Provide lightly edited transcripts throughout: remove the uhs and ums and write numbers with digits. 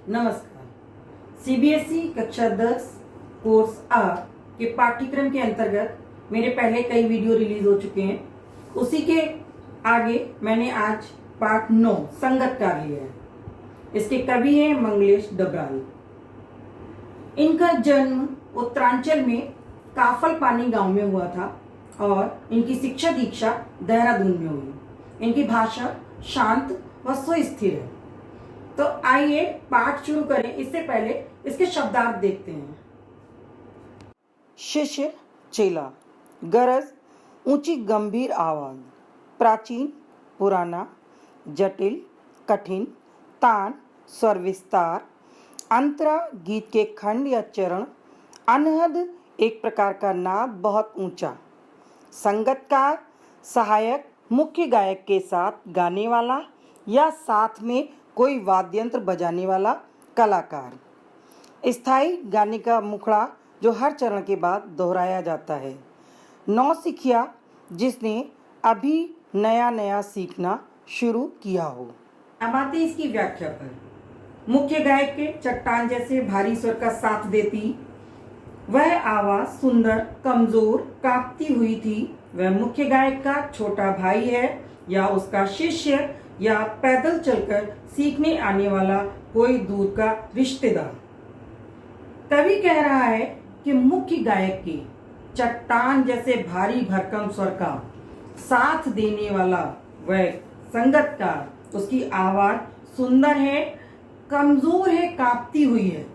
नमस्कार। सीबीएसई कक्षा 10 कोर्स आ के पाठ्यक्रम के अंतर्गत मेरे पहले कई वीडियो रिलीज हो चुके हैं। उसी के आगे मैंने आज पाठ 9 संगतकार लिया है। इसके कवि हैं मंगलेश डबराल। इनका जन्म उत्तरांचल में काफल पानी गांव में हुआ था और इनकी शिक्षा दीक्षा देहरादून में हुई। इनकी भाषा शांत व सुस्थिर है। तो आइए पाठ शुरू करें। इससे पहले इसके शब्दार्थ देखते हैं। शिष्य चेला, गरज ऊंची गंभीर आवाज, प्राचीन पुराना, जटिल कठिन, तान स्वर विस्तार, अंतरा गीत के खंड या चरण, अनहद एक प्रकार का नाद बहुत ऊंचा, संगतकार सहायक मुख्य गायक के साथ गाने वाला या साथ में कोई वाद्य यंत्र बजाने वाला कलाकार, स्थायी गाने का मुखड़ा जो हर चरण के बाद दोहराया जाता है, नौसिखिया जिसने अभी नया नया सीखना शुरू किया हो। अब आते इसकी व्याख्या पर। मुख्य गायक के चट्टान जैसे भारी स्वर का साथ देती वह आवाज सुंदर कमजोर कांपती हुई थी। वह मुख्य गायक का छोटा भाई है या उसका शिष्य या पैदल चलकर सीखने आने वाला कोई दूर का रिश्तेदार। कवि कह रहा है कि मुख्य गायक की चट्टान जैसे भारी भरकम स्वर का साथ देने वाला वह संगतकार, उसकी आवाज सुंदर है कमजोर है कांपती हुई है।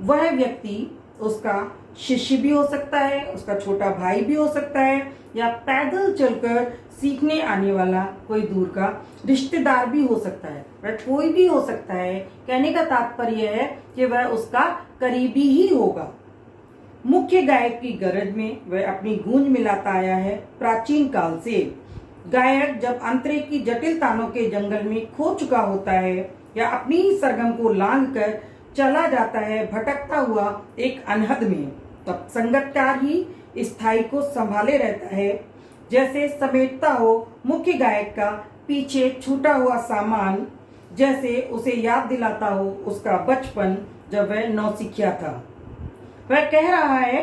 वह व्यक्ति उसका शिष्य भी हो सकता है, उसका छोटा भाई भी हो सकता है या पैदल चलकर सीखने आने वाला कोई दूर का रिश्तेदार भी हो सकता है। वह कोई भी हो सकता है। कहने का तात्पर्य है कि वह उसका करीबी ही होगा। मुख्य गायक की गरज में वह अपनी गूंज मिलाता आया है प्राचीन काल से। गायक जब अंतरे की जटिल तानों के जंगल में खो चुका होता है या अपनी ही सरगम को लांघ कर चला जाता है भटकता हुआ एक अनहद में, तब संगतकार ही स्थायी को संभाले रहता है, जैसे समेटता हो मुख्य गायक का पीछे छूटा हुआ सामान, जैसे उसे याद दिलाता हो उसका बचपन जब वह नौसिखिया था। वह कह रहा है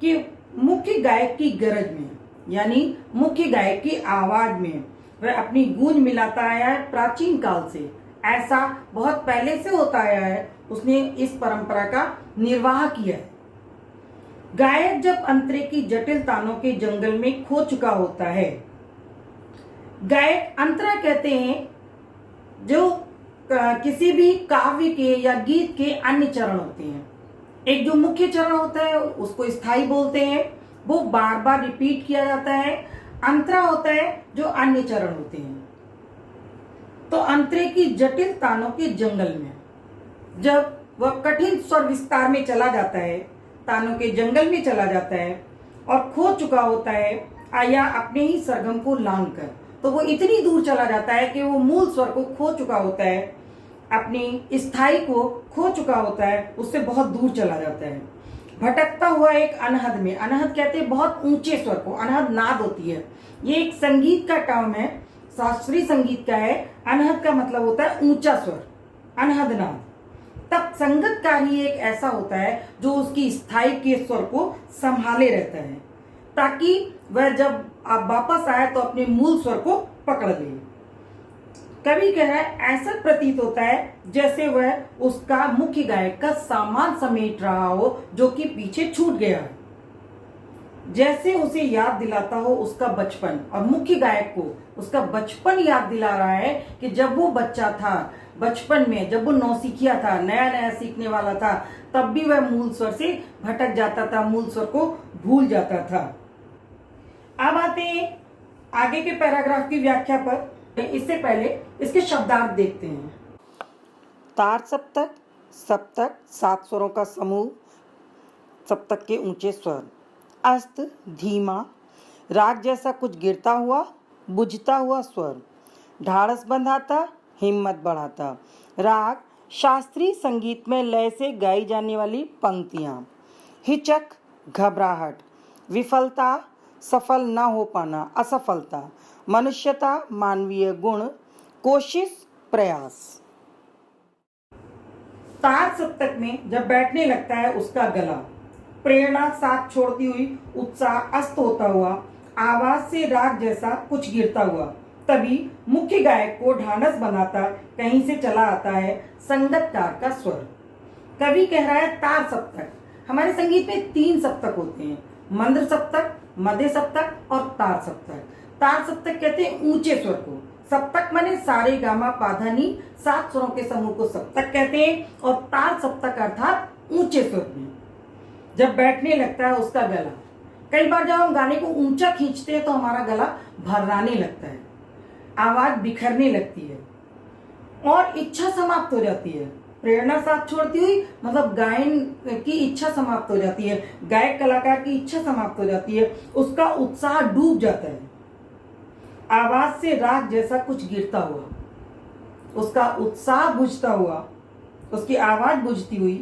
कि मुख्य गायक की गरज में यानी मुख्य गायक की आवाज में वह अपनी गूंज मिलाता आया है प्राचीन काल से। ऐसा बहुत पहले से होता आया है। उसने इस परंपरा का निर्वाह किया है। गायक जब अंतरे की जटिल तानों के जंगल में खो चुका होता है, गायक अंतरा कहते हैं जो किसी भी काव्य के या गीत के अन्य चरण होते हैं। एक जो मुख्य चरण होता है उसको स्थायी बोलते हैं, वो बार बार रिपीट किया जाता है। अंतरा होता है जो अन्य चरण होते हैं। तो अंतरे की जटिल तानों के जंगल में जब वह कठिन स्वर विस्तार में चला जाता है, तानों के जंगल में चला जाता है और खो चुका होता है या अपने ही सरगम को लांघ कर, तो वो इतनी दूर चला जाता है कि वो मूल स्वर को खो चुका होता है, अपनी स्थायी को खो चुका होता है, उससे बहुत दूर चला जाता है। भटकता हुआ एक अनहद में, अनहद कहते हैं बहुत ऊंचे स्वर को, अनहद नाद होती है। ये एक संगीत का टर्म है, शास्त्रीय संगीत का है। अनहद का मतलब होता है ऊंचा स्वर, अनहद नाद। तब संगतकार ही एक ऐसा होता है जो उसकी स्थायी के स्वर को संभाले रहता है, ताकि वह जब आप वापस आए तो अपने मूल स्वर को पकड़ ले। कवि कह रहा है ऐसा प्रतीत होता है जैसे वह उसका मुख्य गायक का सामान समेट रहा हो जो कि पीछे छूट गया है, जैसे उसे याद दिलाता हो उसका बचपन। और मुख्य गायक को उसका बचपन याद दिला रहा है कि जब वो बच्चा था, बचपन में जब वो नौसिखिया था, नया नया सीखने वाला था, तब भी वह मूल स्वर से भटक जाता था, मूल स्वर को भूल जाता था। अब आते हैं आगे के पैराग्राफ की व्याख्या पर। इससे पहले इसके शब्दार्थ देखते हैं। तार सप्तक, सप्तक 7 स्वरों का समूह, सप्तक के ऊंचे स्वर। अस्त धीमा, राग जैसा कुछ गिरता हुआ बुझता हुआ स्वर, ढाढ़स बंधाता हिम्मत बढ़ाता। राग शास्त्रीय संगीत में लय से गाई जाने वाली पंक्तियाँ। हिचक घबराहट, विफलता सफल न हो पाना असफलता, मनुष्यता मानवीय गुण, कोशिश प्रयास। तार सप्तक में जब बैठने लगता है उसका गला, प्रेरणा साथ छोड़ती हुई, उत्साह अस्त होता हुआ, आवाज से राग जैसा कुछ गिरता हुआ, तभी मुख्य गायक को ढांढस बनाता कहीं से चला आता है संगतकार का स्वर। कवि कह रहा है तार सप्तक। हमारे संगीत में 3 सप्तक होते हैं, मंद्र सप्तक, मध्य सप्तक और तार सप्तक। तार सप्तक कहते हैं ऊंचे स्वर को, सप्तक माने सारे गामा पाधा नी 7 स्वरों के समूह को सप्तक कहते हैं, और तार सप्तक अर्थात ऊंचे स्वर में जब बैठने लगता है उसका गला। कई बार जब हम गाने को ऊंचा खींचते हैं तो हमारा गला भर्राने लगता है, आवाज बिखरने लगती है और इच्छा समाप्त हो जाती है। प्रेरणा साथ छोड़ती हुई मतलब गायन की इच्छा समाप्त हो जाती है, गायक कलाकार की इच्छा समाप्त हो जाती है, उसका उत्साह डूब जाता है। आवाज से राग जैसा कुछ गिरता हुआ, उसका उत्साह बुझता हुआ, उसकी आवाज बुझती हुई,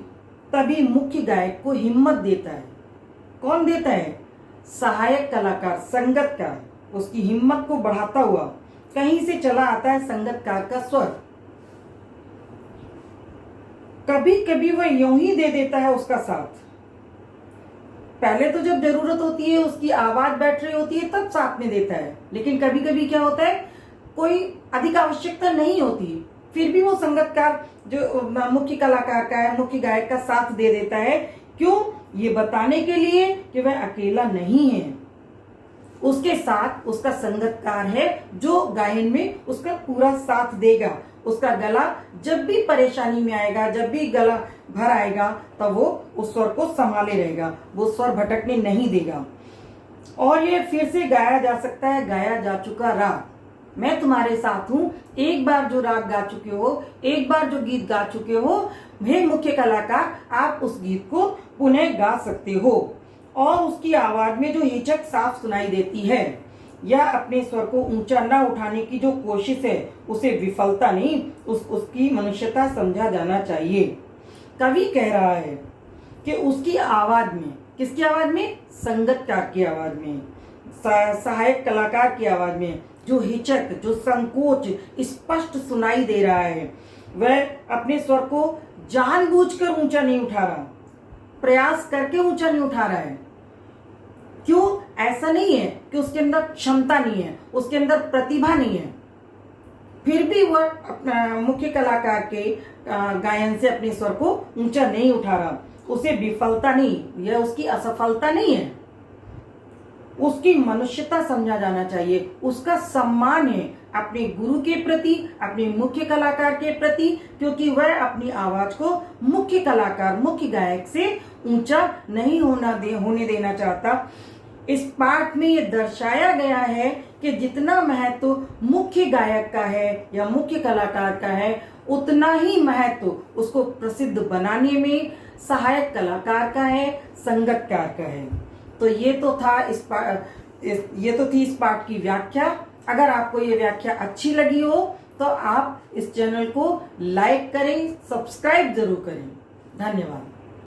तभी मुख्य गायक को हिम्मत देता है। कौन देता है? सहायक कलाकार, संगतकार। उसकी हिम्मत को बढ़ाता हुआ कहीं से चला आता है संगतकार का स्वर। कभी कभी वह यूं ही दे देता है उसका साथ। पहले तो जब जरूरत होती है, उसकी आवाज बैठ रही होती है, तब साथ में देता है। लेकिन कभी कभी क्या होता है, कोई अधिक आवश्यकता नहीं होती, फिर भी वो संगतकार जो मुख्य कलाकार का है, मुख्य गायक का साथ दे देता है। क्यों? ये बताने के लिए कि वह अकेला नहीं है, उसके साथ उसका संगतकार है जो गायन में उसका पूरा साथ देगा। उसका गला जब भी परेशानी में आएगा, जब भी गला भर आएगा, तब वो उस स्वर को संभाले रहेगा, वो स्वर भटकने नहीं देगा। और ये फिर से गाया जा सकता है, गाया जा चुका राग। मैं तुम्हारे साथ हूं, एक बार जो राग गा चुके हो, एक बार जो गीत गा चुके हो, हे मुख्य कलाकार, आप उस गीत को पुनः गा सकते हो। और उसकी आवाज में जो हिचक साफ सुनाई देती है या अपने स्वर को ऊंचा न उठाने की जो कोशिश है, उसे विफलता नहीं, उसकी मनुष्यता समझा जाना चाहिए। कवि कह रहा है कि उसकी आवाज में, किसकी आवाज में? संगतकार की आवाज में, सहायक कलाकार की आवाज में जो हिचक, जो संकोच स्पष्ट सुनाई दे रहा है, वह अपने स्वर को जानबूझकर ऊंचा नहीं उठा रहा, प्रयास करके ऊंचा नहीं उठा रहा है। क्यों? ऐसा नहीं है कि उसके अंदर क्षमता नहीं है, उसके अंदर प्रतिभा नहीं है, फिर भी वह अपना मुख्य कलाकार के गायन से अपने स्वर को ऊंचा नहीं उठा रहा। उसे विफलता नहीं, यह उसकी असफलता नहीं है, उसकी मनुष्यता समझा जाना चाहिए, उसका सम्मान है अपने गुरु के प्रति, अपने मुख्य कलाकार के प्रति, क्योंकि वह अपनी आवाज को मुख्य कलाकार, मुख्य गायक से ऊंचा नहीं होने देना चाहता। इस पाठ में ये दर्शाया गया है कि जितना महत्व मुख्य गायक का है या मुख्य कलाकार का है, उतना ही महत्व उसको प्रसिद्ध बनाने में सहायक कलाकार का है, संगतकार का है। तो ये तो थी इस पाठ की व्याख्या। अगर आपको ये व्याख्या अच्छी लगी हो तो आप इस चैनल को लाइक करें, सब्सक्राइब जरूर करें। धन्यवाद।